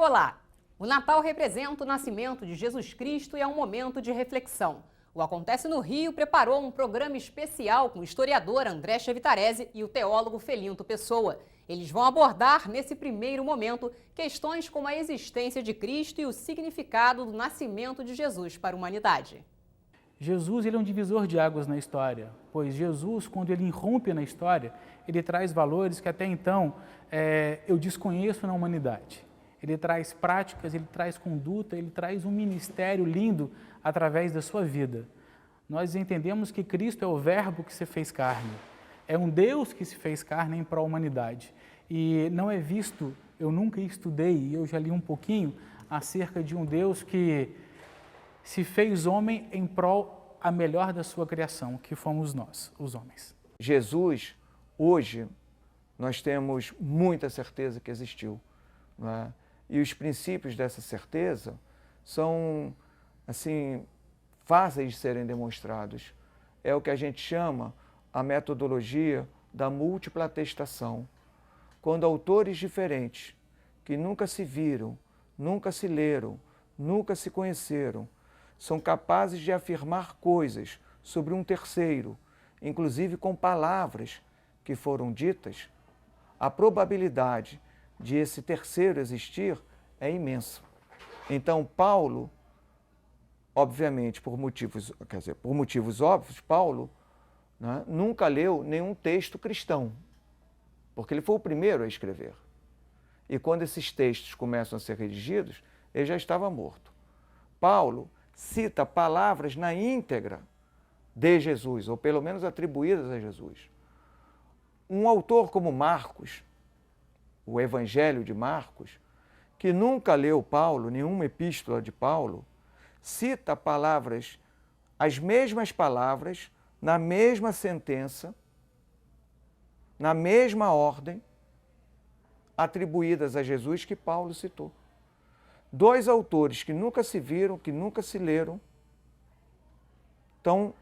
Olá! O Natal representa o nascimento de Jesus Cristo e é um momento de reflexão. O Acontece no Rio preparou um programa especial com o historiador André Chevitarese e o teólogo Felinto Pessoa. Eles vão abordar, nesse primeiro momento, questões como a existência de Cristo e o significado do nascimento de Jesus para a humanidade. Jesus ele é um divisor de águas na história, pois Jesus, quando ele irrompe na história, ele traz valores que até então eu desconheço na humanidade. Ele traz práticas, ele traz conduta, ele traz um ministério lindo através da sua vida. Nós entendemos que Cristo é o verbo que se fez carne, é um Deus que se fez carne em prol da humanidade. E não é visto, eu nunca estudei, eu já li um pouquinho acerca de um Deus que se fez homem em prol a melhor da sua criação, que fomos nós, os homens. Jesus, hoje, nós temos muita certeza que existiu, não é? E os princípios dessa certeza são, assim, fáceis de serem demonstrados. É o que a gente chama a metodologia da múltipla atestação. Quando autores diferentes, que nunca se viram, nunca se leram, nunca se conheceram, são capazes de afirmar coisas sobre um terceiro, inclusive com palavras que foram ditas, a probabilidade de esse terceiro existir é imensa. Então, Paulo, obviamente, por motivos óbvios, Paulo, né, nunca leu nenhum texto cristão, porque ele foi o primeiro a escrever. E quando esses textos começam a ser redigidos, ele já estava morto. Paulo cita palavras na íntegra de Jesus, ou pelo menos atribuídas a Jesus. Um autor como Marcos, o Evangelho de Marcos, que nunca leu Paulo, nenhuma epístola de Paulo, cita palavras, as mesmas palavras, na mesma sentença, na mesma ordem, atribuídas a Jesus que Paulo citou. Dois autores que nunca se viram, que nunca se leram, estão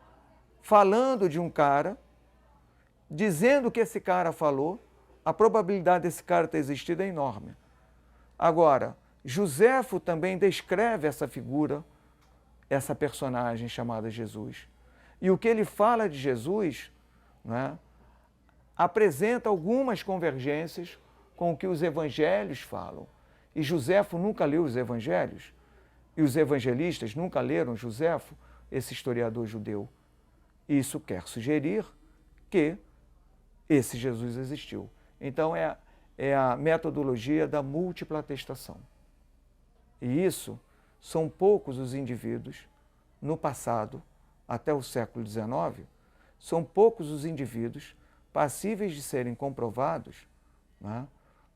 falando de um cara, dizendo que esse cara falou, a probabilidade desse cara ter existido é enorme. Agora, Joséfo também descreve essa figura, essa personagem chamada Jesus. E o que ele fala de Jesus, né, apresenta algumas convergências com o que os evangelhos falam. E Joséfo nunca leu os evangelhos, e os evangelistas nunca leram Joséfo, esse historiador judeu. Isso quer sugerir que esse Jesus existiu. Então, é a metodologia da múltipla atestação. E isso, são poucos os indivíduos, no passado, até o século XIX, são poucos os indivíduos passíveis de serem comprovados, né,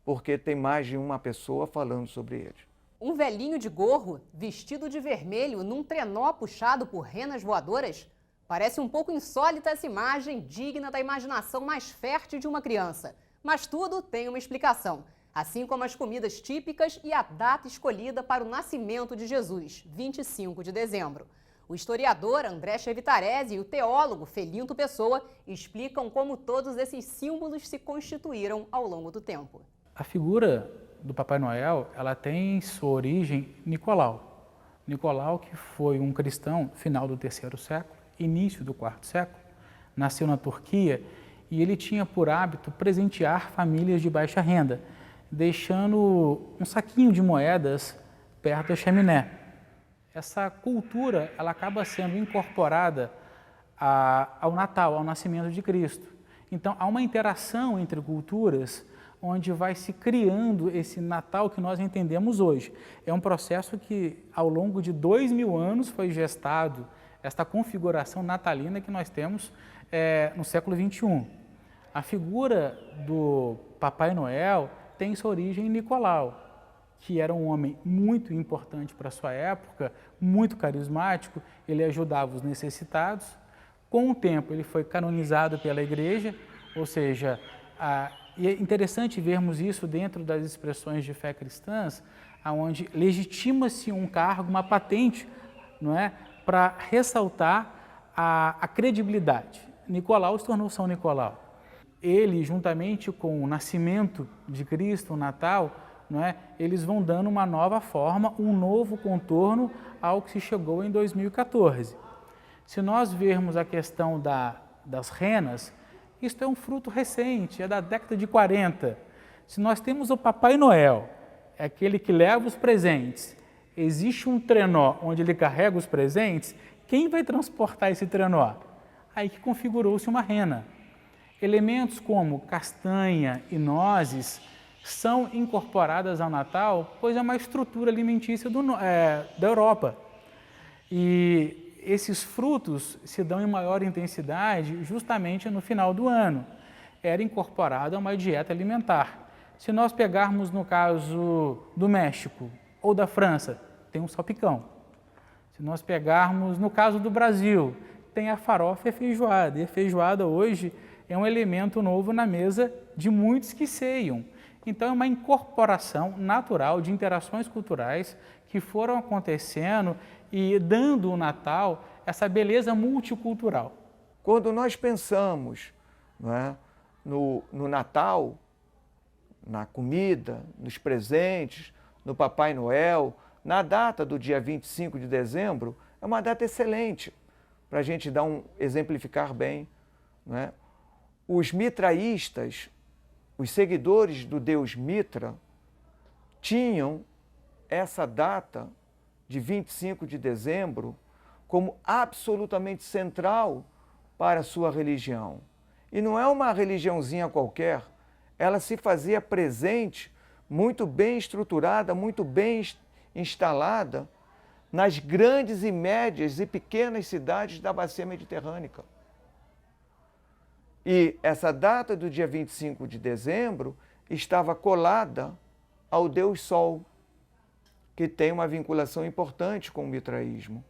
porque tem mais de uma pessoa falando sobre eles. Um velhinho de gorro, vestido de vermelho, num trenó puxado por renas voadoras? Parece um pouco insólita essa imagem, digna da imaginação mais fértil de uma criança. Mas tudo tem uma explicação, assim como as comidas típicas e a data escolhida para o nascimento de Jesus, 25 de dezembro. O historiador André Chevitarese e o teólogo Felinto Pessoa explicam como todos esses símbolos se constituíram ao longo do tempo. A figura do Papai Noel, ela tem sua origem em Nicolau. Nicolau, que foi um cristão final do terceiro século, início do quarto século, nasceu na Turquia e ele tinha por hábito presentear famílias de baixa renda, deixando um saquinho de moedas perto da chaminé. Essa cultura ela acaba sendo incorporada ao Natal, ao nascimento de Cristo. Então, há uma interação entre culturas onde vai se criando esse Natal que nós entendemos hoje. É um processo que, ao longo de 2000 anos, foi gestado, esta configuração natalina que nós temos no século XXI. A figura do Papai Noel tem sua origem em Nicolau, que era um homem muito importante para a sua época, muito carismático, ele ajudava os necessitados. Com o tempo, ele foi canonizado pela Igreja, ou seja, e é interessante vermos isso dentro das expressões de fé cristãs, onde legitima-se um cargo, uma patente, não é, para ressaltar a credibilidade. Nicolau se tornou São Nicolau. Ele, juntamente com o nascimento de Cristo, o Natal, não é? Eles vão dando uma nova forma, um novo contorno ao que se chegou em 2014. Se nós vermos a questão das renas, isto é um fruto recente, é da década de 40. Se nós temos o Papai Noel, é aquele que leva os presentes, existe um trenó onde ele carrega os presentes, quem vai transportar esse trenó? Aí que configurou-se uma rena. Elementos como castanha e nozes são incorporadas ao Natal, pois é uma estrutura alimentícia da Europa. E esses frutos se dão em maior intensidade justamente no final do ano. Era incorporado a uma dieta alimentar. Se nós pegarmos no caso do México ou da França, tem um salpicão. Se nós pegarmos no caso do Brasil, tem a farofa e a feijoada. E a feijoada hoje é um elemento novo na mesa de muitos que ceiam. Então é uma incorporação natural de interações culturais que foram acontecendo e dando ao Natal essa beleza multicultural. Quando nós pensamos, não é, no Natal, na comida, nos presentes, no Papai Noel, na data do dia 25 de dezembro, é uma data excelente para a gente exemplificar bem. Não é? Os mitraístas, os seguidores do deus Mitra, tinham essa data de 25 de dezembro como absolutamente central para a sua religião. E não é uma religiãozinha qualquer, ela se fazia presente, muito bem estruturada, muito bem instalada nas grandes e médias e pequenas cidades da bacia mediterrânea. E essa data do dia 25 de dezembro estava colada ao Deus Sol, que tem uma vinculação importante com o mitraísmo.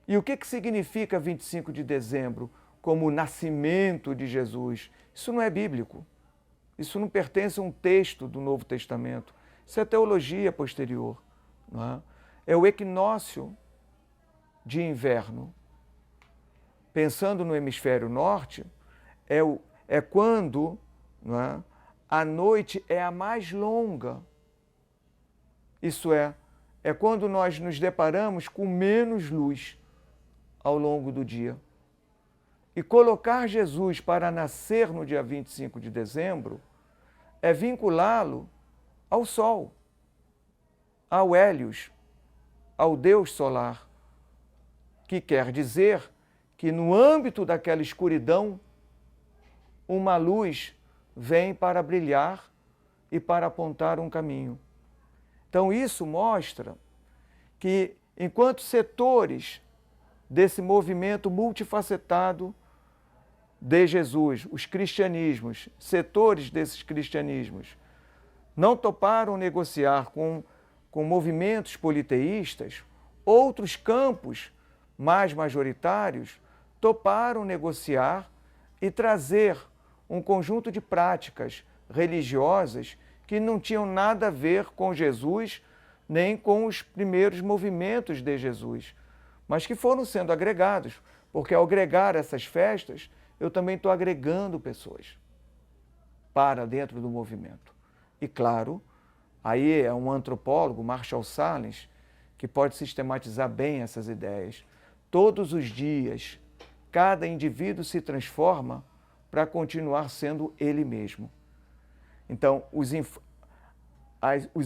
E o que significa 25 de dezembro como o nascimento de Jesus? Isso não é bíblico. Isso não pertence a um texto do Novo Testamento. Isso é teologia posterior. Não é? É o equinócio de inverno. Pensando no hemisfério norte, é quando, não é, a noite é a mais longa. Isso é quando nós nos deparamos com menos luz ao longo do dia. E colocar Jesus para nascer no dia 25 de dezembro é vinculá-lo ao Sol, ao Hélios, ao Deus solar, que quer dizer que no âmbito daquela escuridão, uma luz vem para brilhar e para apontar um caminho. Então isso mostra que, enquanto setores desse movimento multifacetado de Jesus, os cristianismos, setores desses cristianismos, não toparam negociar com movimentos politeístas, outros campos mais majoritários toparam negociar e trazer um conjunto de práticas religiosas que não tinham nada a ver com Jesus, nem com os primeiros movimentos de Jesus, mas que foram sendo agregados, porque ao agregar essas festas, eu também estou agregando pessoas para dentro do movimento. E claro, aí é um antropólogo, Marshall Sahlins, que pode sistematizar bem essas ideias. Todos os dias, cada indivíduo se transforma para continuar sendo ele mesmo. Então, os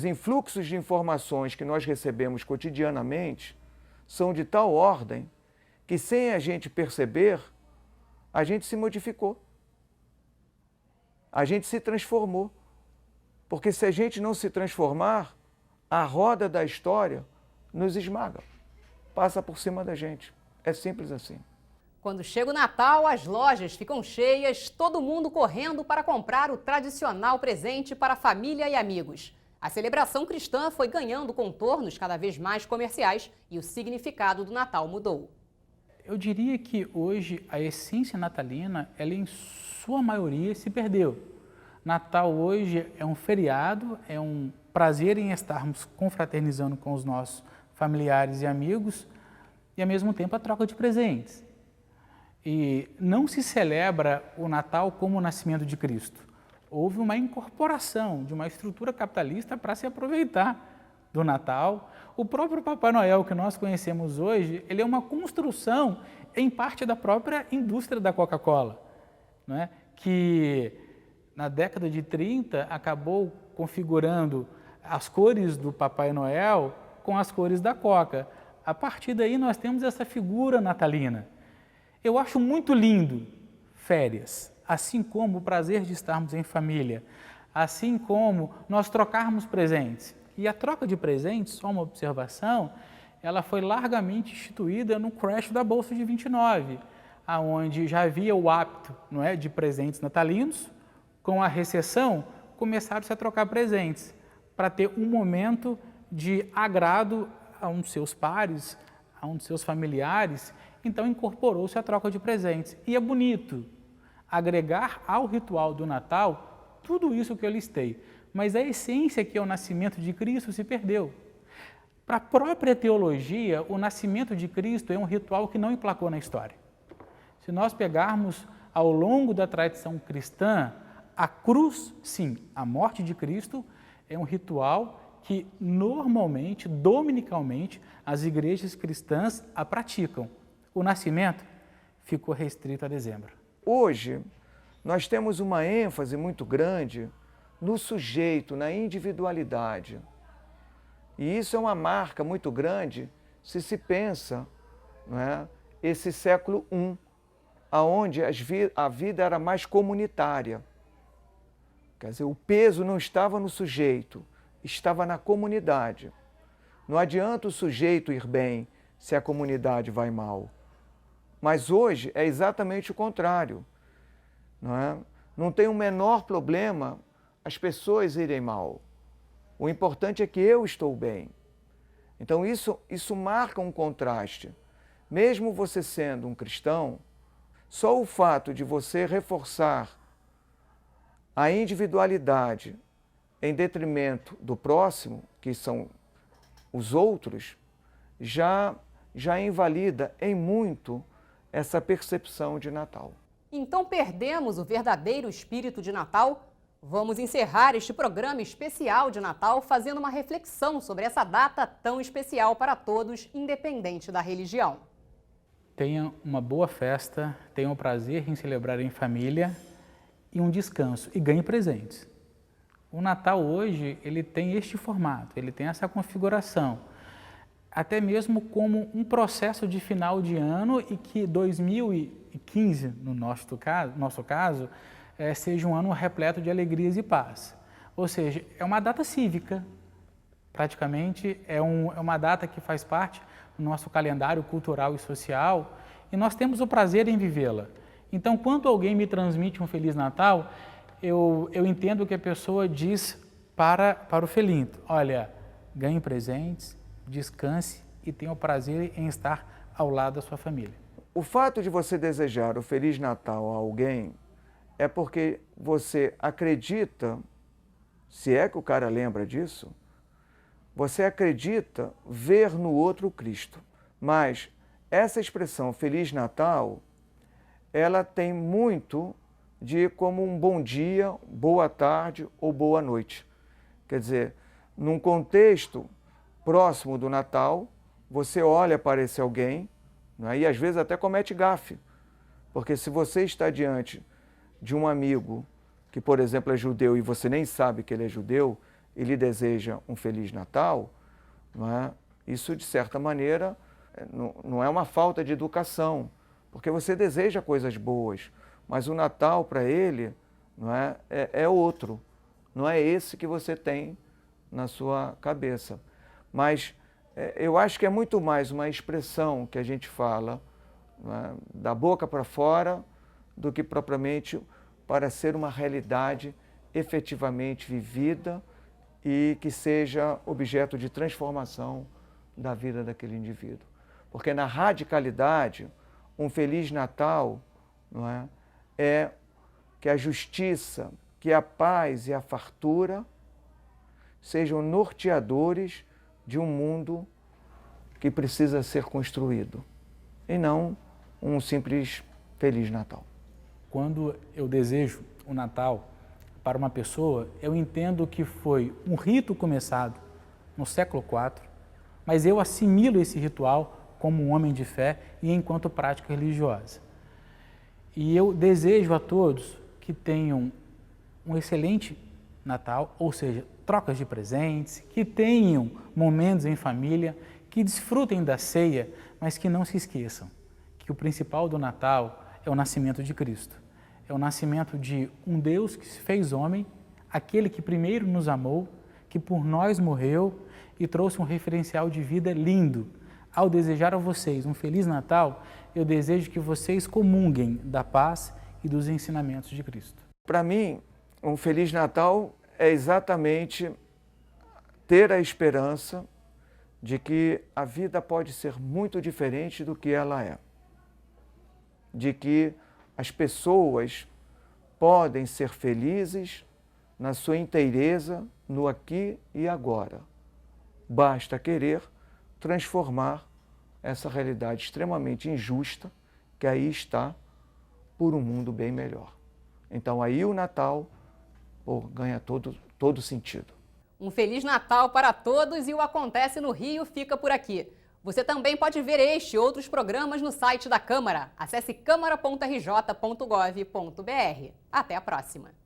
influxos de informações que nós recebemos cotidianamente são de tal ordem que, sem a gente perceber, a gente se modificou. A gente se transformou. Porque se a gente não se transformar, a roda da história nos esmaga, passa por cima da gente. É simples assim. Quando chega o Natal, as lojas ficam cheias, todo mundo correndo para comprar o tradicional presente para a família e amigos. A celebração cristã foi ganhando contornos cada vez mais comerciais e o significado do Natal mudou. Eu diria que hoje a essência natalina, ela em sua maioria se perdeu. Natal hoje é um feriado, é um prazer em estarmos confraternizando com os nossos familiares e amigos e, ao mesmo tempo, a troca de presentes. E não se celebra o Natal como o nascimento de Cristo. houve uma incorporação de uma estrutura capitalista para se aproveitar do Natal. O próprio Papai Noel que nós conhecemos hoje, ele é uma construção em parte da própria indústria da Coca-Cola, não é? Que na década de 30 acabou configurando as cores do Papai Noel com as cores da Coca. A partir daí nós temos essa figura natalina. Eu acho muito lindo férias, assim como o prazer de estarmos em família, assim como nós trocarmos presentes. E a troca de presentes, só uma observação, ela foi largamente instituída no crash da Bolsa de 29, onde já havia o hábito, não é, de presentes natalinos. Com a recessão, começaram-se a trocar presentes para ter um momento de agrado a um dos seus pares, a um dos seus familiares. Então incorporou-se a troca de presentes. E é bonito agregar ao ritual do Natal tudo isso que eu listei. Mas a essência, que é o nascimento de Cristo, se perdeu. Para a própria teologia, o nascimento de Cristo é um ritual que não emplacou na história. Se nós pegarmos ao longo da tradição cristã, a cruz, sim, a morte de Cristo, é um ritual que normalmente, dominicalmente, as igrejas cristãs a praticam. O nascimento ficou restrito a dezembro. Hoje, nós temos uma ênfase muito grande no sujeito, na individualidade. E isso é uma marca muito grande se se pensa, não é, esse século I, onde a vida era mais comunitária. Quer dizer, o peso não estava no sujeito, estava na comunidade. Não adianta o sujeito ir bem se a comunidade vai mal. Mas hoje é exatamente o contrário. Não é? Não tem o menor problema as pessoas irem mal. O importante é que eu estou bem. Então isso marca um contraste. Mesmo você sendo um cristão, só o fato de você reforçar a individualidade em detrimento do próximo, que são os outros, já invalida em muito essa percepção de Natal. Então perdemos o verdadeiro espírito de Natal? Vamos encerrar este programa especial de Natal fazendo uma reflexão sobre essa data tão especial para todos, independente da religião. Tenha uma boa festa, tenha o prazer em celebrar em família e um descanso, e ganhe presentes. O Natal hoje, ele tem este formato, ele tem essa configuração, até mesmo como um processo de final de ano, e que 2015, no nosso caso, seja um ano repleto de alegrias e paz. Ou seja, é uma data cívica, praticamente é uma data que faz parte do nosso calendário cultural e social, e nós temos o prazer em vivê-la. Então, quando alguém me transmite um Feliz Natal, eu entendo que a pessoa diz para o felinto: olha, ganhe presentes, descanse e tenha o prazer em estar ao lado da sua família. O fato de você desejar o Feliz Natal a alguém é porque você acredita, se é que o cara lembra disso, você acredita ver no outro Cristo. Mas essa expressão Feliz Natal, ela tem muito de como um bom dia, boa tarde ou boa noite. Quer dizer, num contexto próximo do Natal, você olha para esse alguém, né, e às vezes até comete gafe. Porque se você está diante de um amigo que, por exemplo, é judeu e você nem sabe que ele é judeu, e lhe deseja um Feliz Natal, não é? Isso, de certa maneira, não é uma falta de educação, porque você deseja coisas boas, mas o Natal para ele não é outro, não é esse que você tem na sua cabeça. Mas eu acho que é muito mais uma expressão que a gente fala, não é, da boca para fora, do que propriamente para ser uma realidade efetivamente vivida e que seja objeto de transformação da vida daquele indivíduo. Porque na radicalidade, um Feliz Natal, não é que a justiça, que a paz e a fartura sejam norteadores de um mundo que precisa ser construído, e não um simples Feliz Natal. Quando eu desejo o Natal para uma pessoa, eu entendo que foi um rito começado no século IV, mas eu assimilo esse ritual como um homem de fé e enquanto prática religiosa. E eu desejo a todos que tenham um excelente Natal, ou seja, trocas de presentes, que tenham momentos em família, que desfrutem da ceia, mas que não se esqueçam que o principal do Natal é o nascimento de Cristo. É o nascimento de um Deus que se fez homem, aquele que primeiro nos amou, que por nós morreu e trouxe um referencial de vida lindo. Ao desejar a vocês um Feliz Natal, eu desejo que vocês comunguem da paz e dos ensinamentos de Cristo. Para mim, um Feliz Natal é exatamente ter a esperança de que a vida pode ser muito diferente do que ela é. De que as pessoas podem ser felizes na sua inteireza, no aqui e agora. Basta querer transformar essa realidade extremamente injusta que aí está por um mundo bem melhor. Então aí o Natal ganha todo sentido. Um Feliz Natal para todos e o Acontece no Rio fica por aqui. Você também pode ver este e outros programas no site da Câmara. Acesse câmara.rj.gov.br. Até a próxima!